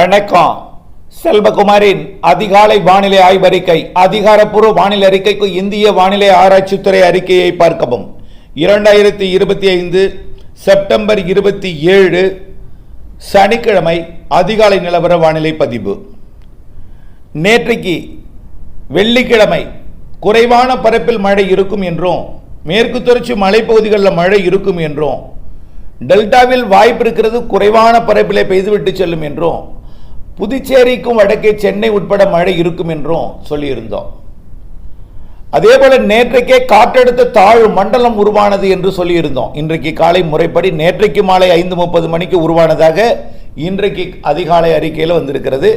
வணக்கம். செல்வகுமாரின் அதிகாலை வானிலை ஆய்வறிக்கை. அதிகாரப்பூர்வ வானிலை அறிக்கைக்கு இந்திய வானிலை ஆராய்ச்சித்துறை அறிக்கையை பார்க்கவும். 2025 செப்டம்பர் 27 சனிக்கிழமை அதிகாலை நிலவர வானிலை பதிவு. நேற்றைக்கு வெள்ளிக்கிழமை குறைவான பரப்பில் மழை இருக்கும் என்றும், மேற்கு தொடர்ச்சி மலைப்பகுதிகளில் மழை இருக்கும் என்றும், டெல்டாவில் வாய்ப்பு இருக்கிறது குறைவான பரப்பிலே பெய்துவிட்டு செல்லும் என்றும், புதுச்சேரிக்கும் வடக்கே சென்னை உட்பட மழை இருக்கும் என்றும் சொல்லியிருந்தோம். அதேபோல நேற்றைக்கே காற்றழுத்த தாழ்வு மண்டலம் உருவானது என்று சொல்லியிருந்தோம். இன்றைக்கு காலை முறைப்படி நேற்றைக்கு மாலை 5:30 மணிக்கு உருவானதாக இன்றைக்கு அதிகாலை அறிக்கையில் வந்திருக்கிறது.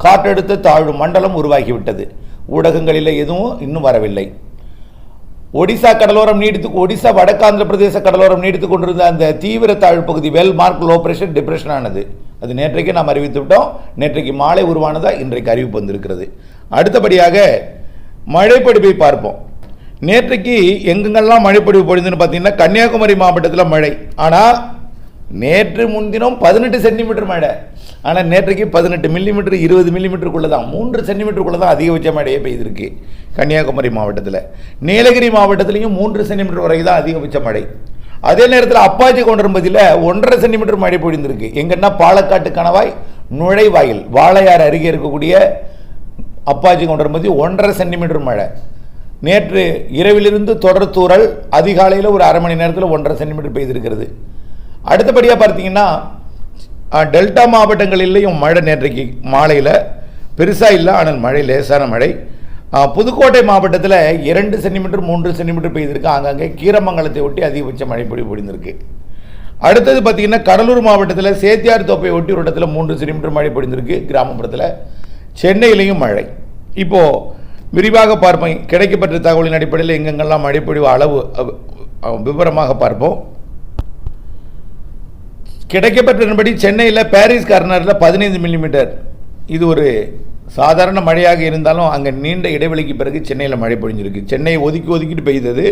காற்றழுத்த தாழ்வு மண்டலம் உருவாகிவிட்டது. ஊடகங்களில் எதுவும் இன்னும் வரவில்லை. ஒடிசா கடலோரம் ஒடிசா வடக்காந்திர பிரதேச கடலோரம் நீடித்துக் கொண்டிருந்த அந்த தீவிர தாழ்வு பகுதி வெல்மார்க் லோ பிரஷர் டிப்ரெஷன் ஆனது. அது நேற்றைக்கு நாம் அறிவித்து விட்டோம். நேற்றைக்கு மாலை உருவானதா இன்றைக்கு அறிவிப்பு வந்திருக்கிறது. அடுத்தபடியாக மழைப்பொழிவை பார்ப்போம். நேற்றைக்கு எங்கெங்கெல்லாம் மழைப்பொழிவு பொழிந்துன்னு பார்த்தீங்கன்னா, கன்னியாகுமரி மாவட்டத்தில் மழை. ஆனால் நேற்று முன்தினம் 18 சென்டிமீட்டர் மழை. ஆனால் நேற்றைக்கு 18 மில்லிமீட்டர் 20 மில்லிமீட்டருக்குள்ளே தான், 3 சென்டிமீட்டருக்குள்ளே தான் அதிகபட்ச மழையே பெய்திருக்கு கன்னியாகுமரி மாவட்டத்தில். நீலகிரி மாவட்டத்திலையும் 3 சென்டிமீட்டர் வரை தான் அதிகபட்ச மழை. அதே நேரத்தில் அப்பாச்சி கொண்டிருப்பதில் 1.5 சென்டிமீட்டர் மழை பொழிந்திருக்கு. எங்கன்னா பாலக்காட்டு கணவாய் நுழைவாயில் வாளையார் அருகே இருக்கக்கூடிய அப்பாச்சி கொண்டிருப்பதி 1.5 சென்டிமீட்டர் மழை. நேற்று இரவிலிருந்து தொடர் தூறல், அதிகாலையில் ஒரு அரை மணி நேரத்தில் 1.5 சென்டிமீட்டர் பெய்திருக்கிறது. அடுத்தபடியாக பார்த்தீங்கன்னா, டெல்டா மாவட்டங்களிலேயும் மழை நேற்றைக்கு மாலையில் பெருசாக இல்லை, ஆனால் மழை லேசான மழை. புதுக்கோட்டை மாவட்டத்தில் 2 சென்டிமீட்டர் 3 சென்டிமீட்டர் பெய்திருக்கு. ஆங்காங்கே கீரமங்கலத்தை ஒட்டி அதிகபட்ச மழை பொழிந்திருக்கு. அடுத்தது பார்த்தீங்கன்னா, கடலூர் மாவட்டத்தில் சேத்தியார் தோப்பை ஒட்டி ஒரு இடத்துல 3 சென்டிமீட்டர் மழை பொழிந்திருக்கு கிராமப்புறத்தில். சென்னையிலையும் மழை. இப்போது விரிவாக பார்ப்போம். கிடைக்கப்பட்ட தகவலின் அடிப்படையில் எங்கெங்கெல்லாம் மழைப்பொழிவு அளவு விவரமாக பார்ப்போம். கிடைக்கப்பட்டபடி சென்னையில் பாரிஸ் கார்னரில் 15 மில்லிமீட்டர். இது ஒரு சாதாரண மழையாக இருந்தாலும் அங்கே நீண்ட இடைவெளிக்கு பிறகு சென்னையில் மழை பொழிஞ்சிருக்கு. சென்னை ஒதுக்கிட்டு பெய்தது,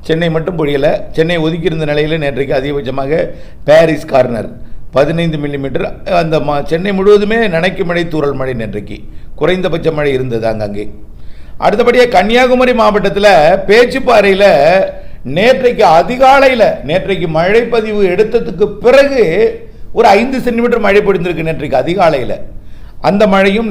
சென்னை மட்டும் பொழியலை. சென்னை ஒதுக்கியிருந்த நிலையில் நேற்றைக்கு அதிகபட்சமாக பாரிஸ் கார்னர் 15 மில்லிமீட்டர். அந்த சென்னை முழுவதுமே நனைக்கும் மழை, தூறல் மழை. நேற்றைக்கு குறைந்தபட்ச மழை இருந்தது அங்கங்கே. அடுத்தபடியாக கன்னியாகுமரி மாவட்டத்தில் பேச்சுப்பாறையில் நேற்றைக்கு அதிகாலையில் நேற்றைக்கு மழை பதிவு எடுத்ததுக்கு பிறகு ஒரு 5 சென்டிமீட்டர் மழை பொழிந்திருக்கு நேற்றைக்கு அதிகாலையில். அந்த மழையும்